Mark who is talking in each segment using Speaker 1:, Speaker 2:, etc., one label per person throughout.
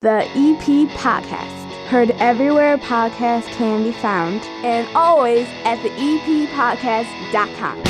Speaker 1: The EP Heard everywhere podcasts can be found, and always at the EPPodcast.com.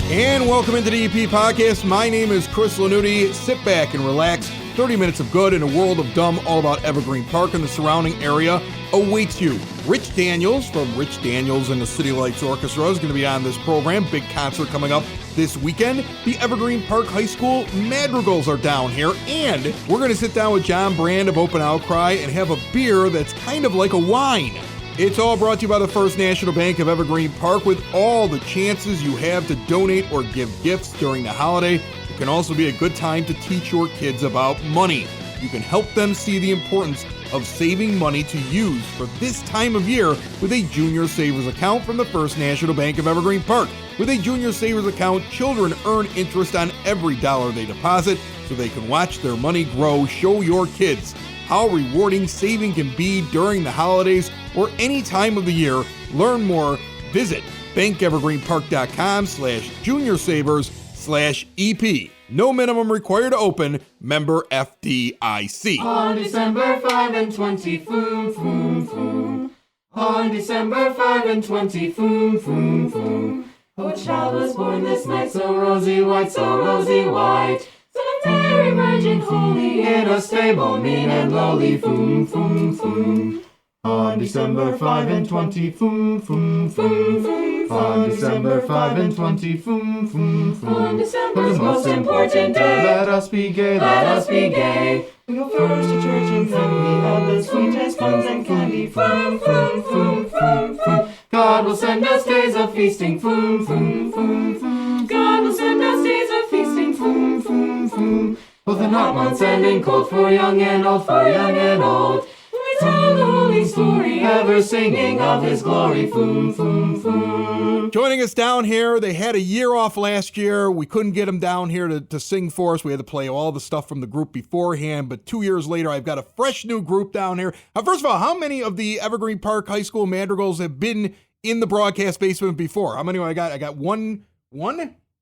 Speaker 2: And welcome into the EP Podcast. My name is Chris Lanuti. Sit back and relax. 30 minutes of good in a world of dumb, all about Evergreen Park and the surrounding area awaits you. Rich Daniels from Rich Daniels and the City Lights Orchestra is going to be on this program. Big concert coming up this weekend. The Evergreen Park High School Madrigals are down here, and we're going to sit down with John Brand of Open Outcry and have a beer that's kind of like a wine. It's all brought to you by the First National Bank of Evergreen Park. With all the chances you have to donate or give gifts during the holiday, it can also be a good time to teach your kids about money. You can help them see the importance of saving money to use for this time of year with a Junior Savers account from the First National Bank of Evergreen Park. With a Junior Savers account, children earn interest on every dollar they deposit so they can watch their money grow. Show your kids how rewarding saving can be during the holidays or any time of the year. Learn more. Visit bankevergreenpark.com/juniorsavers/EP. No minimum required to open. Member FDIC.
Speaker 3: On December 5 and 20, foom, foom, foom. On December 5 and 20, foom, foom, foom. Oh, a child was born this night, so rosy white, so rosy white. Son of Mary, Virgin, holy, in a stable, mean and lowly, foom, foom, foom. On December 5 and 20, foom, foom, foom, foom. On December 5 and 20, foom, foom, foom. On December's most important day, let us be gay, let us be gay. We go first to church and then we have the sweetest buns and candy, foom, foom, foom, foom, foom. God will send us days of feasting, foom, foom, foom, foom. God will send us days of feasting, foom, foom, foom. Both in hot months and in cold, for young and old, for young and old. We tell the holy story, ever singing of his glory, foom, foom, foom.
Speaker 2: Joining us down here, they had a year off last year. We couldn't get them down here to sing for us. We had to play all the stuff from the group beforehand, but 2 years later, I've got a fresh new group down here. First of all, how many of the Evergreen Park High School Madrigals have been in the broadcast basement before? How many do I got? I got one?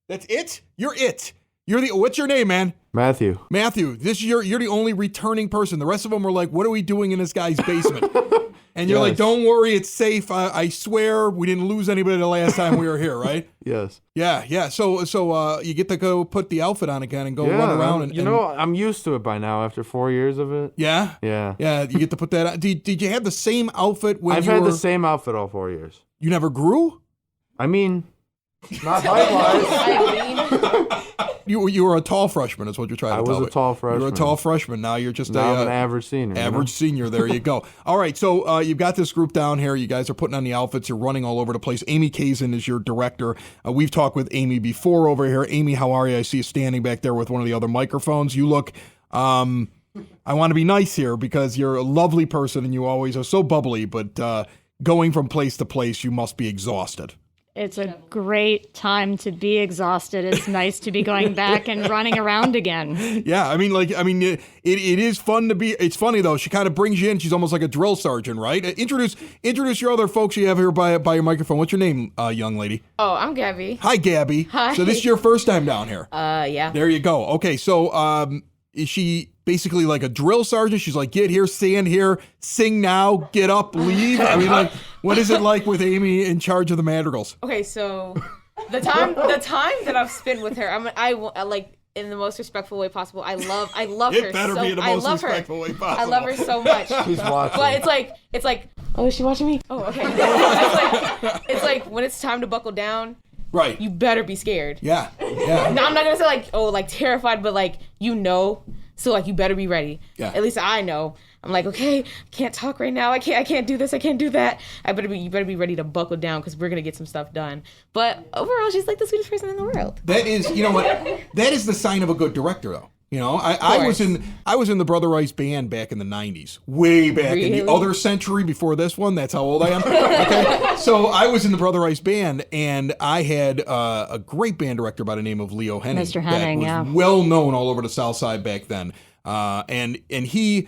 Speaker 2: That's it? You're it. What's your name, man?
Speaker 4: Matthew.
Speaker 2: You're the only returning person. The rest of them were like, what are we doing in this guy's basement? And you're like, don't worry, it's safe. I swear we didn't lose anybody the last time we were here, right?
Speaker 4: Yes.
Speaker 2: Yeah. So you get to go put the outfit on again and go run around.
Speaker 4: I'm used to it by now after 4 years of it.
Speaker 2: Yeah?
Speaker 4: Yeah.
Speaker 2: Yeah, you get to put that on. Did you have the same outfit when
Speaker 4: I've had the same outfit all 4 years.
Speaker 2: You never grew?
Speaker 4: I mean, not height-wise.
Speaker 2: You were a tall freshman, is what you're trying to tell me.
Speaker 4: I was a tall freshman.
Speaker 2: You were a tall freshman. Now you're just
Speaker 4: I'm an average senior.
Speaker 2: Average senior. There you go. All right, so you've got this group down here. You guys are putting on the outfits. You're running all over the place. Amy Kazin is your director. We've talked with Amy before over here. Amy, how are you? I see you standing back there with one of the other microphones. You look, I want to be nice here because you're a lovely person and you always are so bubbly, but going from place to place, you must be exhausted.
Speaker 5: It's a great time to be exhausted. It's nice to be going back and running around again.
Speaker 2: Yeah, it is fun to be. It's funny though. She kind of brings you in. She's almost like a drill sergeant, right? Introduce your other folks you have here by your microphone. What's your name, young lady?
Speaker 6: Oh, I'm Gabby.
Speaker 2: Hi, Gabby.
Speaker 6: Hi.
Speaker 2: So this is your first time down here.
Speaker 6: Yeah.
Speaker 2: There you go. Okay, so is she basically like a drill sergeant? She's like, get here, stand here, sing now, get up, leave. What is it like with Amy in charge of the Madrigals?
Speaker 6: Okay, so the time that I've spent with her, I like in the most respectful way possible. I love her.
Speaker 2: It better be in the most respectful way possible.
Speaker 6: I love her so much.
Speaker 4: She's watching.
Speaker 6: But it's like, oh, is she watching me? Oh, okay. it's like when it's time to buckle down.
Speaker 2: Right.
Speaker 6: You better be scared.
Speaker 2: Yeah.
Speaker 6: No, I'm not gonna say terrified, but so you better be ready.
Speaker 2: Yeah.
Speaker 6: At least I know. I'm like, okay, I can't talk right now. I can't do this. I can't do that. You better be ready to buckle down because we're gonna get some stuff done. But overall, she's like the sweetest person in the world.
Speaker 2: That is, you know what? That is the sign of a good director, though. You know, I was in the Brother Rice band back in the 90s, way back in the other century before this one. That's how old I am. Okay, so I was in the Brother Rice band, and I had a great band director by the name of Leo Henning.
Speaker 5: Mr. Henning,
Speaker 2: that was well known all over the South Side back then, and he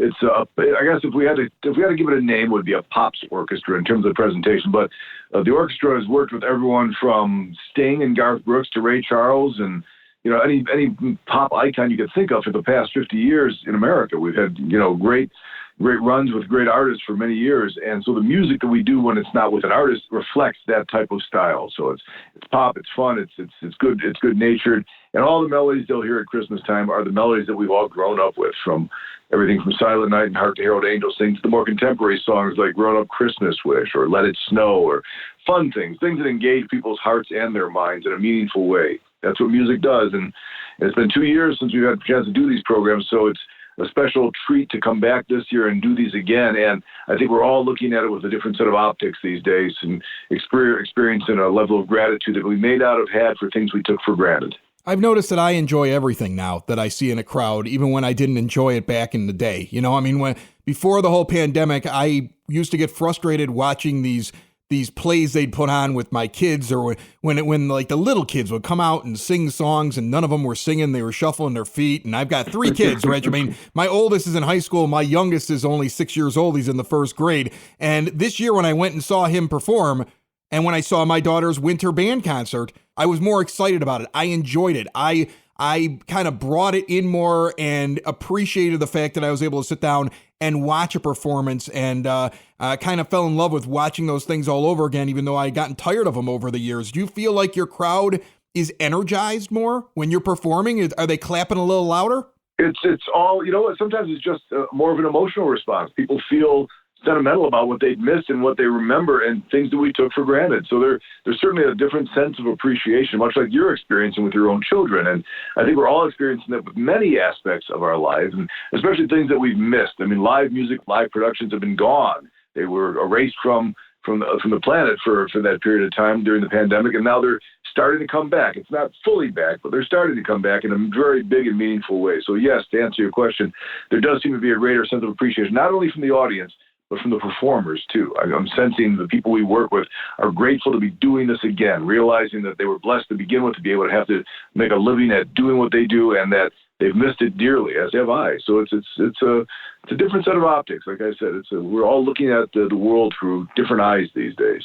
Speaker 7: it's I guess if we had to give it a name, it would be a pops orchestra in terms of the presentation. But the orchestra has worked with everyone from Sting and Garth Brooks to Ray Charles and any pop icon you could think of for the past 50 years in America. We've had great runs with great artists for many years, and so the music that we do when it's not with an artist reflects that type of style. So it's pop, it's fun, it's good natured, and all the melodies they'll hear at Christmas time are the melodies that we've all grown up with, from everything from Silent Night and Hark the Herald Angels Sing to the more contemporary songs like Grown Up Christmas Wish or Let It Snow, or fun things that engage people's hearts and their minds in a meaningful way. That's what music does, and it's been 2 years since we've had a chance to do these programs, so it's a special treat to come back this year and do these again. And I think we're all looking at it with a different set of optics these days and experiencing a level of gratitude that we may not have had for things we took for granted.
Speaker 2: I've noticed that I enjoy everything now that I see in a crowd, even when I didn't enjoy it back in the day. Before the whole pandemic, I used to get frustrated watching these plays they'd put on with my kids, or when like the little kids would come out and sing songs and none of them were singing, they were shuffling their feet. And I've got 3 kids, Reg. My oldest is in high school. My youngest is only 6 years old. He's in the 1st grade. And this year when I went and saw him perform, and when I saw my daughter's winter band concert, I was more excited about it. I enjoyed it. I kind of brought it in more and appreciated the fact that I was able to sit down and watch a performance, and kind of fell in love with watching those things all over again, even though I had gotten tired of them over the years. Do you feel like your crowd is energized more when you're performing? Are they clapping a little louder?
Speaker 7: It's all, sometimes it's just more of an emotional response. People feel sentimental about what they'd missed and what they remember and things that we took for granted. So there's certainly a different sense of appreciation, much like you're experiencing with your own children. And I think we're all experiencing that with many aspects of our lives, and especially things that we've missed. I mean, live music, live productions have been gone. They were erased from the planet for that period of time during the pandemic, and now they're starting to come back. It's not fully back, but they're starting to come back in a very big and meaningful way. So yes, to answer your question, there does seem to be a greater sense of appreciation, not only from the audience, but from the performers too. I'm sensing the people we work with are grateful to be doing this again, realizing that they were blessed to begin with to be able to have to make a living at doing what they do, and that they've missed it dearly, as have I. So it's a different set of optics. Like I said, we're all looking at the world through different eyes these days.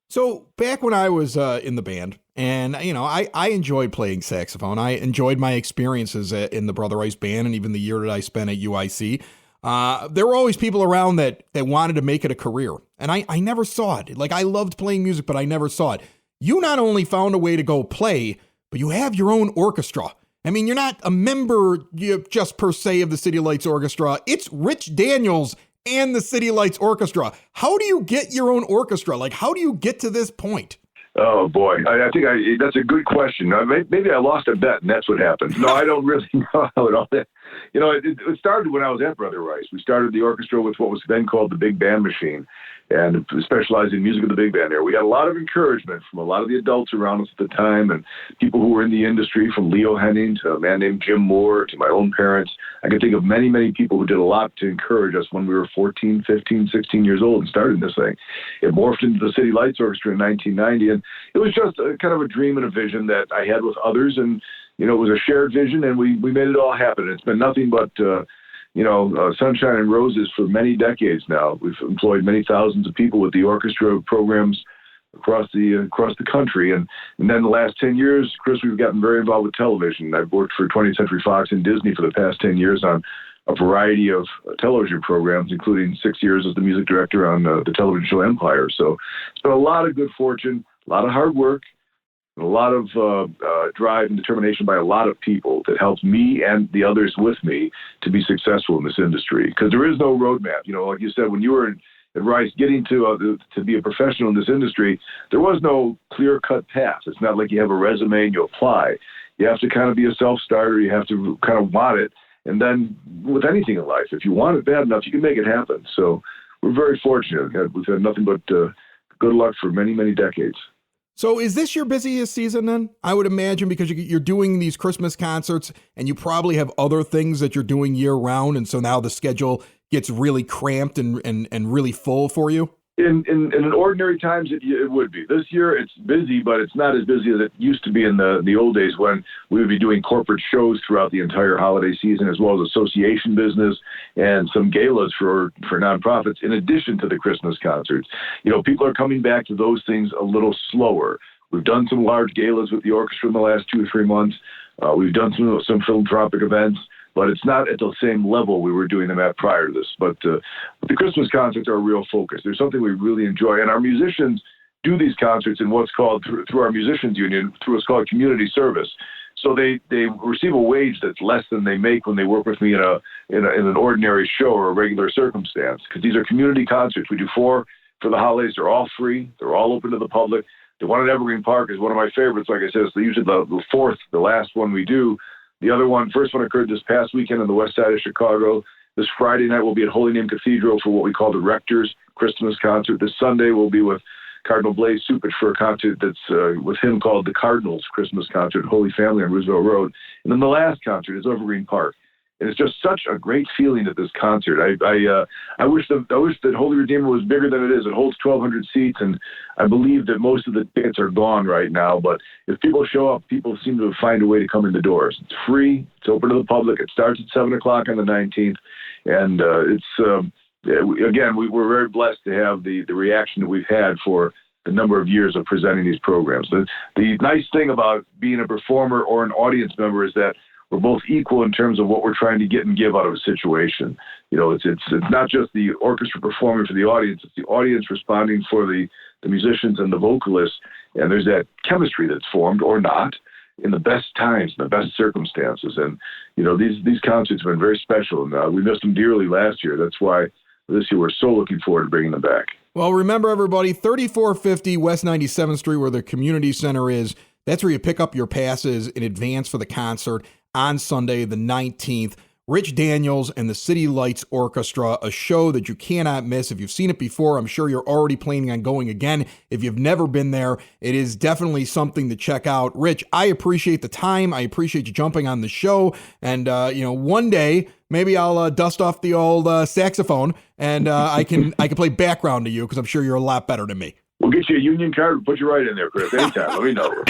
Speaker 2: So back when I was in the band, and I enjoyed playing saxophone. I enjoyed my experiences in the Brother Rice band, and even the year that I spent at UIC. There were always people around that wanted to make it a career, and I never saw it. Like, I loved playing music, but I never saw it. You not only found a way to go play, but you have your own orchestra. I mean, you're not a member just per se of the City Lights Orchestra. It's Rich Daniels and the City Lights Orchestra. How do you get your own orchestra? Like, how do you get to this point?
Speaker 7: Oh, boy. I think that's a good question. Maybe I lost a bet, and that's what happened. No, I don't really know how it all that. It started when I was at Brother Rice. We started the orchestra with what was then called the Big Band Machine, and specialized in music of the big band era. We got a lot of encouragement from a lot of the adults around us at the time, and people who were in the industry, from Leo Henning to a man named Jim Moore to my own parents. I can think of many, many people who did a lot to encourage us when we were 14, 15, 16 years old and started this thing. It morphed into the City Lights Orchestra in 1990, and it was just a kind of a dream and a vision that I had with others, and it was a shared vision, and we made it all happen. It's been nothing but sunshine and roses for many decades now. We've employed many thousands of people with the orchestra programs across the country, and then the last 10 years, Chris, we've gotten very involved with television. I've worked for 20th Century Fox and Disney for the past 10 years on a variety of television programs, including 6 years as the music director on the television show Empire. So it's been a lot of good fortune, a lot of hard work, and a lot of drive and determination by a lot of people that helped me and the others with me to be successful in this industry. Because there is no roadmap. Like you said, when you were at Rice, getting to be a professional in this industry, there was no clear-cut path. It's not like you have a resume and you apply. You have to kind of be a self-starter. You have to kind of want it. And then with anything in life, if you want it bad enough, you can make it happen. So we're very fortunate. We've had nothing but good luck for many, many decades.
Speaker 2: So is this your busiest season then? I would imagine, because you're doing these Christmas concerts and you probably have other things that you're doing year round. And so now the schedule gets really cramped and really full for you.
Speaker 7: In ordinary times, it would be. This year, it's busy, but it's not as busy as it used to be in the old days when we would be doing corporate shows throughout the entire holiday season, as well as association business and some galas for nonprofits, in addition to the Christmas concerts. People are coming back to those things a little slower. We've done some large galas with the orchestra in the last 2 or 3 months. We've done some philanthropic events, but it's not at the same level we were doing them at prior to this. But the Christmas concerts are a real focus. There's something we really enjoy. And our musicians do these concerts in what's called, through our musicians union, through what's called community service. So they receive a wage that's less than they make when they work with me in an ordinary show or a regular circumstance. Because these are community concerts. We do 4 for the holidays. They're all free. They're all open to the public. The one at Evergreen Park is one of my favorites. Like I said, it's usually the 4th, the last one we do. The other one, first one occurred this past weekend on the west side of Chicago. This Friday night we'll be at Holy Name Cathedral for what we call the Rector's Christmas concert. This Sunday we'll be with Cardinal Blaise Supich for a concert that's with him called the Cardinals Christmas Concert, Holy Family on Roosevelt Road. And then the last concert is Evergreen Park. And it's just such a great feeling at this concert. I wish that Holy Redeemer was bigger than it is. It holds 1,200 seats, and I believe that most of the tickets are gone right now. But if people show up, people seem to find a way to come in the doors. It's free. It's open to the public. It starts at 7 o'clock on the 19th. And we're very blessed to have the reaction that we've had for the number of years of presenting these programs. The nice thing about being a performer or an audience member is that we're both equal in terms of what we're trying to get and give out of a situation. It's not just the orchestra performing for the audience, it's the audience responding for the musicians and the vocalists. And there's that chemistry that's formed, or not, in the best times, in the best circumstances. And, these concerts have been very special, and we missed them dearly last year. That's why this year we're so looking forward to bringing them back.
Speaker 2: Well, remember, everybody, 3450 West 97th Street, where the community center is, that's where you pick up your passes in advance for the concert on Sunday, the 19th. Rich Daniels and the City Lights Orchestra, a show that you cannot miss. If you've seen it before, I'm sure you're already planning on going again. If you've never been there, it is definitely something to check out. Rich, I appreciate the time. I appreciate you jumping on the show. And, one day, maybe I'll dust off the old saxophone and I can play background to you, because I'm sure you're a lot better than me.
Speaker 7: We'll get you a union card and put you right in there, Chris. Anytime. Let me know.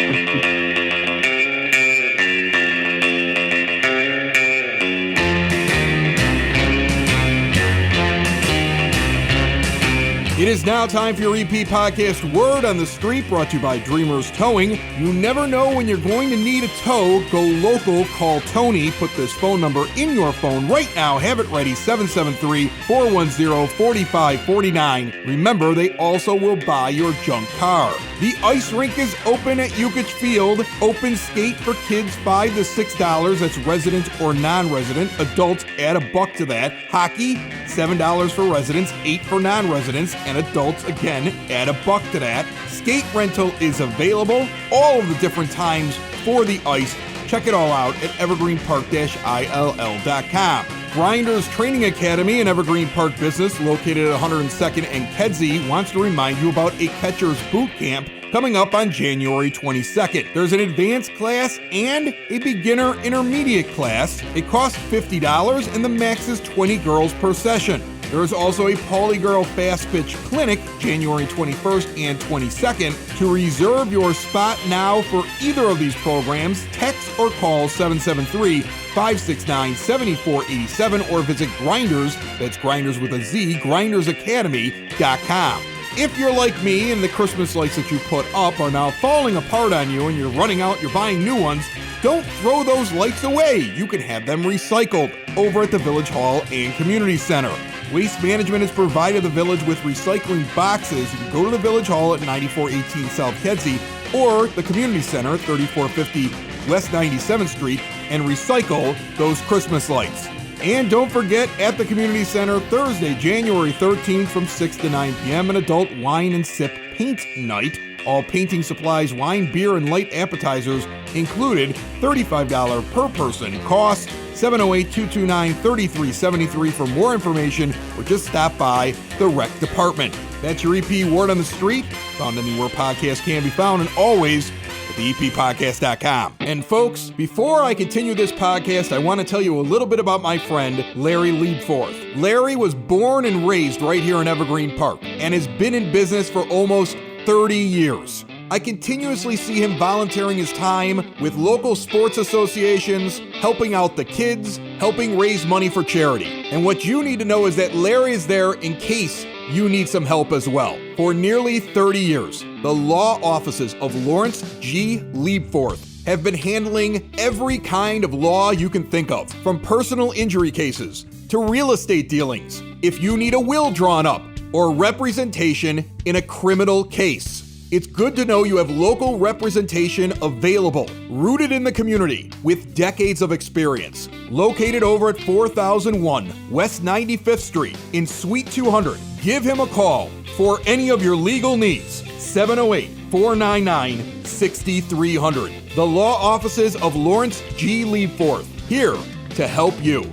Speaker 2: It is now time for your EP podcast Word on the Street, brought to you by Dreamers Towing. You never know when you're going to need a tow. Go local, call Tony. Put this phone number in your phone right now. Have it ready, 773-410-4549. Remember, they also will buy your junk car. The ice rink is open at EPCHS Field. Open skate for kids, $5 to $6. That's resident or non-resident. Adults, add $1 to that. Hockey, $7 for residents, $8 for non-residents. And adults, again, add $1 to that. Skate rental is available. All of the different times for the ice. Check it all out at evergreenpark-ill.com. Grinders Training Academy in Evergreen Park Business, located at 102nd and Kedzie, wants to remind you about a catcher's boot camp coming up on January 22nd. There's an advanced class and a beginner intermediate class. It costs $50 and the max is 20 girls per session. There is also a Polygirl Fast Pitch Clinic January 21st and 22nd. To reserve your spot now for either of these programs, text or call 773-569-7487 or visit Grinders, that's Grinders with a Z, grindersacademy.com. If you're like me and the Christmas lights that you put up are now falling apart on you and you're running out, you're buying new ones, don't throw those lights away. You can have them recycled over at the Village Hall and Community Center. Waste Management has provided the Village with recycling boxes. You can go to the Village Hall at 9418 South Kedzie or the Community Center at 3450 West 97th Street and recycle those Christmas lights. And don't forget, at the Community Center, Thursday, January 13th from 6 to 9 p.m., an adult wine and sip paint night. All painting supplies, wine, beer, and light appetizers included, $35 per person. Cost $708-229-3373 for more information, or just stop by the rec department. That's your EP Word on the Street, found anywhere podcasts can be found, and always at theeppodcast.com. And folks, before I continue this podcast, I want to tell you a little bit about my friend, Larry Liebforth. Larry was born and raised right here in Evergreen Park and has been in business for almost 30 years. I continuously see him volunteering his time with local sports associations, helping out the kids, helping raise money for charity. And what you need to know is that Larry is there in case you need some help as well. For nearly 30 years, the law offices of Lawrence G. Liebforth have been handling every kind of law you can think of, from personal injury cases to real estate dealings, if you need a will drawn up, or representation in a criminal case. It's good to know you have local representation available, rooted in the community, with decades of experience. Located over at 4001 West 95th Street in Suite 200. Give him a call for any of your legal needs. 708-499-6300. The law offices of Lawrence G. Liebforth, here to help you.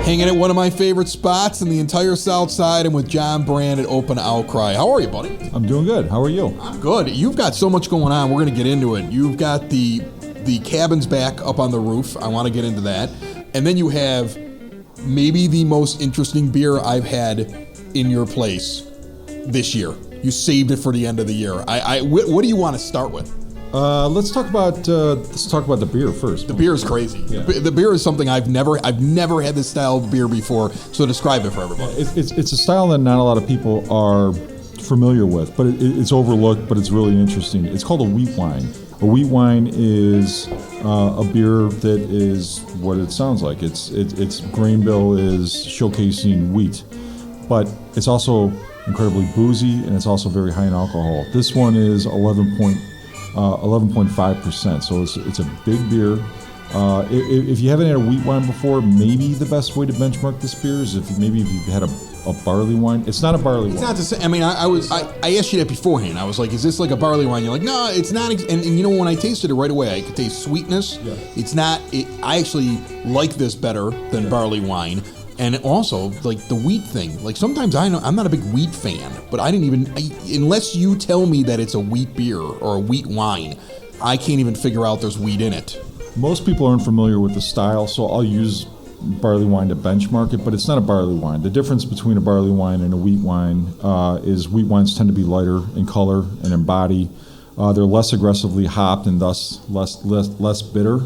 Speaker 2: Hanging at one of my favorite spots in the entire South Side. I'm with John Brand at Open Outcry. How are you, buddy?
Speaker 8: I'm doing good. How are you?
Speaker 2: I'm good. You've got so much going on. We're going to get into it. You've got the cabins back up on the roof. I want to get into that. And then you have maybe the most interesting beer I've had in your place this year. You saved it for the end of the year. What do you want to start with?
Speaker 8: Let's talk about the beer first.
Speaker 2: The beer is crazy.
Speaker 8: Yeah.
Speaker 2: The beer is something I've never had this style of beer before. So describe it for everybody.
Speaker 8: It's a style that not a lot of people are familiar with, but it's overlooked. But it's really interesting. It's called a wheat wine. A wheat wine is a beer that is what it sounds like. Its grain bill is showcasing wheat, but it's also incredibly boozy and it's also very high in alcohol. This one is 11.5%, so it's a big beer. If you haven't had a wheat wine before, maybe the best way to benchmark this beer is if you've had a barley wine. It's not a barley wine.
Speaker 2: It's not the same. I mean, I asked you that beforehand. I was like, is this like a barley wine? You're like, no, it's not. And you know, when I tasted it right away, I could taste sweetness. Yeah. It's not. I actually like this better than barley wine. And also, like the wheat thing, like sometimes I'm not a big wheat fan, but unless you tell me that it's a wheat beer or a wheat wine, I can't even figure out there's wheat in it.
Speaker 8: Most people aren't familiar with the style, so I'll use barley wine to benchmark it, but it's not a barley wine. The difference between a barley wine and a wheat wine is wheat wines tend to be lighter in color and in body. They're less aggressively hopped and thus less bitter.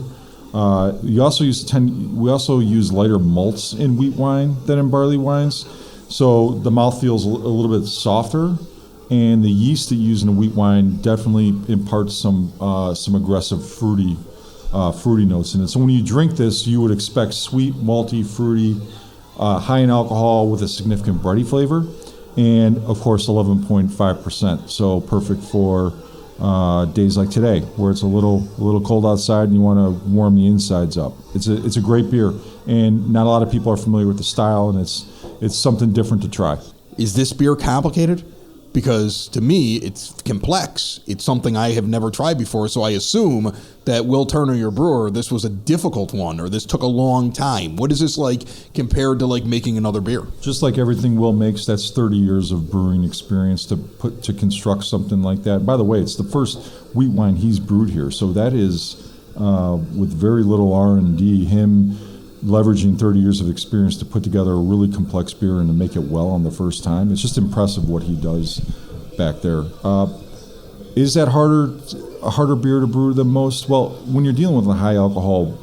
Speaker 8: We also use lighter malts in wheat wine than in barley wines, so the mouth feels a little bit softer, and the yeast that you use in a wheat wine definitely imparts some aggressive fruity notes in it. So when you drink this, you would expect sweet, malty, fruity, high in alcohol with a significant bready flavor, and of course 11.5%. So perfect for days like today, where it's a little cold outside and you want to warm the insides up. It's a great beer, and not a lot of people are familiar with the style, and it's something different to try.
Speaker 2: Is this beer complicated? Because to me, it's complex. It's something I have never tried before, so I assume that Will Turner, your brewer, this was a difficult one, or this took a long time. What is this like compared to like making another beer?
Speaker 8: Just like everything Will makes, that's 30 years of brewing experience to construct something like that. By the way, it's the first wheat wine he's brewed here, so that is with very little R&D, him leveraging 30 years of experience to put together a really complex beer and to make it well on the first time. It's just impressive what he does back there. Is that a harder beer to brew than most? Well, when you're dealing with a high alcohol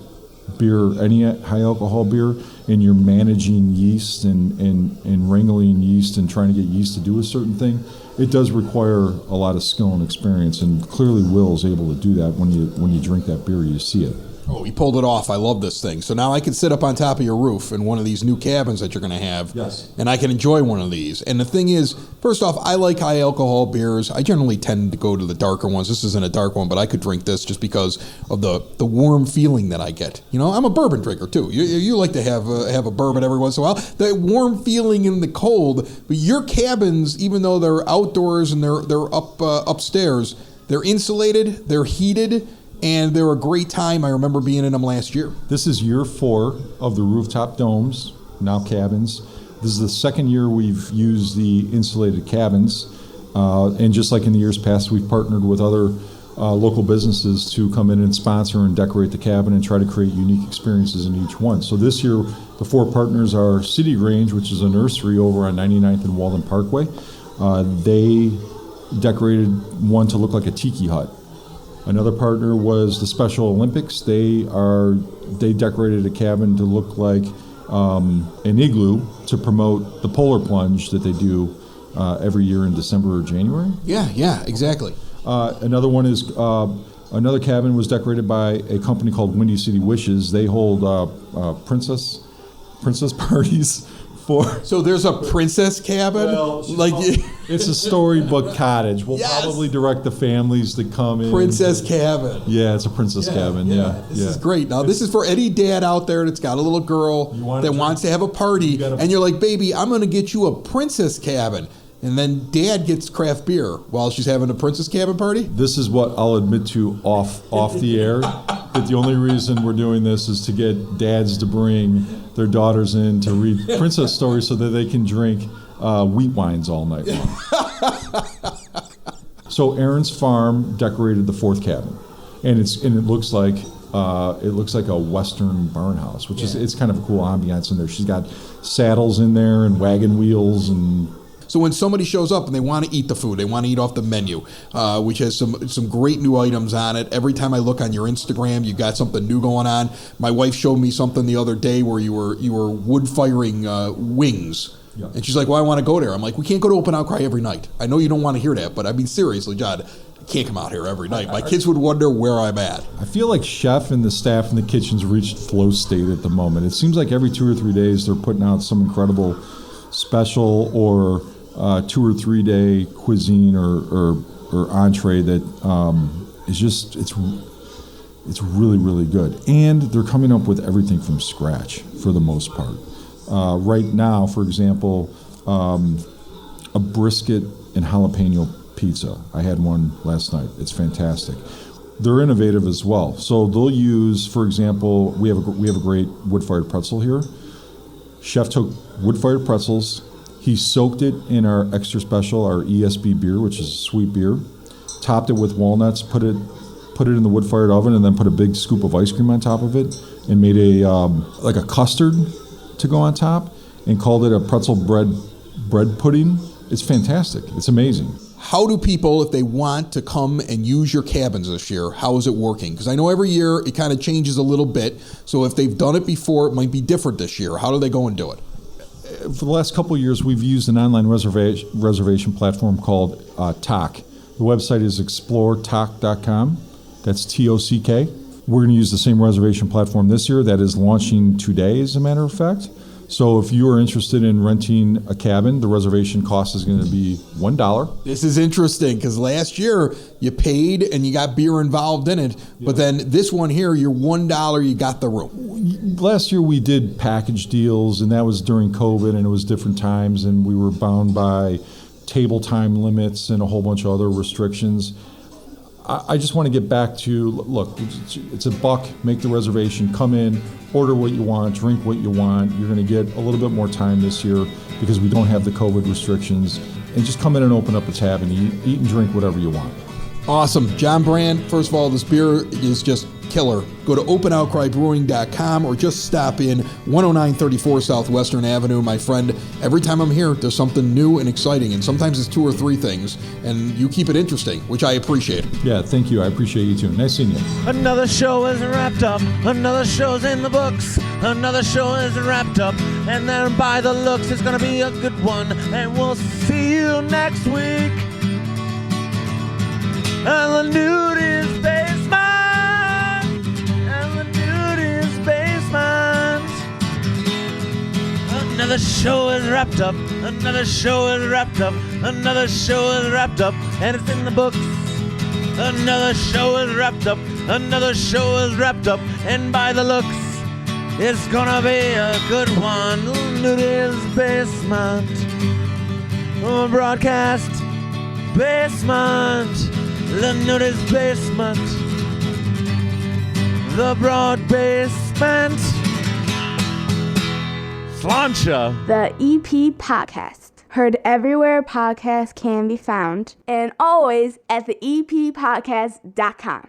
Speaker 8: beer, any high alcohol beer, and you're managing yeast and wrangling yeast and trying to get yeast to do a certain thing, it does require a lot of skill and experience, and clearly Will's able to do that. When you drink that beer, you see it.
Speaker 2: Oh, you pulled it off. I love this thing. So now I can sit up on top of your roof in one of these new cabins that you're going to have.
Speaker 8: Yes.
Speaker 2: And I can enjoy one of these. And the thing is, first off, I like high alcohol beers. I generally tend to go to the darker ones. This isn't a dark one, but I could drink this just because of the warm feeling that I get. You know, I'm a bourbon drinker too. You like to have a bourbon every once in a while. The warm feeling in the cold. But your cabins, even though they're outdoors and they're upstairs, they're insulated, they're heated. and they're a great time. I remember being in them last year.
Speaker 8: This is year 4 of the rooftop domes, now cabins. This is the second year we've used the insulated cabins. And just like in the years past, we've partnered with other local businesses to come in and sponsor and decorate the cabin and try to create unique experiences in each one. So this year, the 4 partners are City Range, which is a nursery over on 99th and Walden Parkway. They decorated one to look like a tiki hut. Another partner was the Special Olympics. They decorated a cabin to look like an igloo to promote the polar plunge that they do every year in December or January.
Speaker 2: Yeah, exactly.
Speaker 8: Another one is another cabin was decorated by a company called Windy City Wishes. They hold princess parties for.
Speaker 2: So there's a princess cabin.
Speaker 8: Well, it's a storybook cottage. We'll probably direct the families to come in.
Speaker 2: Princess cabin.
Speaker 8: Yeah, it's a princess cabin. Yeah,
Speaker 2: this is great. Now this is for any dad out there that's got a little girl that wants to have a party, and you're like, baby, I'm going to get you a princess cabin. And then Dad gets craft beer while she's having a princess cabin party?
Speaker 8: This is what I'll admit to off the air. That the only reason we're doing this is to get dads to bring their daughters in to read princess stories so that they can drink wheat wines all night long. So Aaron's Farm decorated the 4th cabin, and it looks like a Western barn house, which is it's kind of a cool ambiance in there. She's got saddles in there and wagon wheels and.
Speaker 2: So when somebody shows up and they want to eat the food, they want to eat off the menu, which has some great new items on it. Every time I look on your Instagram, you got something new going on. My wife showed me something the other day where you were wood firing wings. Yeah. And she's like, well, I want to go there. I'm like, we can't go to Open Outcry every night. I know you don't want to hear that, but I mean, seriously, John, I can't come out here every night. My kids would wonder where I'm at.
Speaker 8: I feel like chef and the staff in the kitchen's reached flow state at the moment. It seems like every 2 or 3 days they're putting out some incredible special or 2 or 3 day cuisine or entree that is just it's really, really good, and they're coming up with everything from scratch for the most part. Right now, for example, a brisket and jalapeno pizza. I had one last night. It's fantastic. They're innovative as well. So they'll use, for example, we have a great wood-fired pretzel here. Chef took wood-fired pretzels. He soaked it in our extra special, our ESB beer, which is a sweet beer. Topped it with walnuts, put it in the wood-fired oven, and then put a big scoop of ice cream on top of it, and made like a custard to go on top, and called it a pretzel bread pudding. It's fantastic. It's amazing.
Speaker 2: How do people, if they want to come and use your cabins this year, how is it working? Because I know every year it kind of changes a little bit. So if they've done it before, it might be different this year. How do they go and do it?
Speaker 8: For the last couple of years, we've used an online reservation platform called TOC. The website is exploretok.com. That's TOCK. We're going to use the same reservation platform this year. That is launching today, as a matter of fact. So if you are interested in renting a cabin, the reservation cost is going to be $1.
Speaker 2: This is interesting because last year you paid and you got beer involved in it, but then this one here, you're $1, you got the room.
Speaker 8: Last year we did package deals, and that was during COVID, and it was different times, and we were bound by table time limits and a whole bunch of other restrictions. I just want to get back to, look, it's $1, make the reservation, come in, order what you want, drink what you want. You're going to get a little bit more time this year because we don't have the COVID restrictions. And just come in and open up a tab and eat and drink whatever you want.
Speaker 2: Awesome. John Brand, first of all, this beer is just killer. Go to OpenOutcryBrewing.com or just stop in 10934 Southwestern Avenue. My friend, every time I'm here, there's something new and exciting, and sometimes it's 2 or 3 things, and you keep it interesting, which I appreciate.
Speaker 8: Yeah, thank you. I appreciate you too. Nice seeing you.
Speaker 9: Another show isn't wrapped up. Another show's in the books. Another show isn't wrapped up. And then by the looks, it's going to be a good one. And we'll see you next week. And the nude is basement. And the nude is basement. Another show is wrapped up. Another show is wrapped up. Another show is wrapped up. And it's in the books. Another show is wrapped up. Another show is wrapped up. And by the looks, it's gonna be a good one. Nude is basement. Broadcast basement. The nudist basement. the broad basement. Slancha.
Speaker 1: The EP Podcast. Heard everywhere podcasts can be found, and always at the eppodcast.com.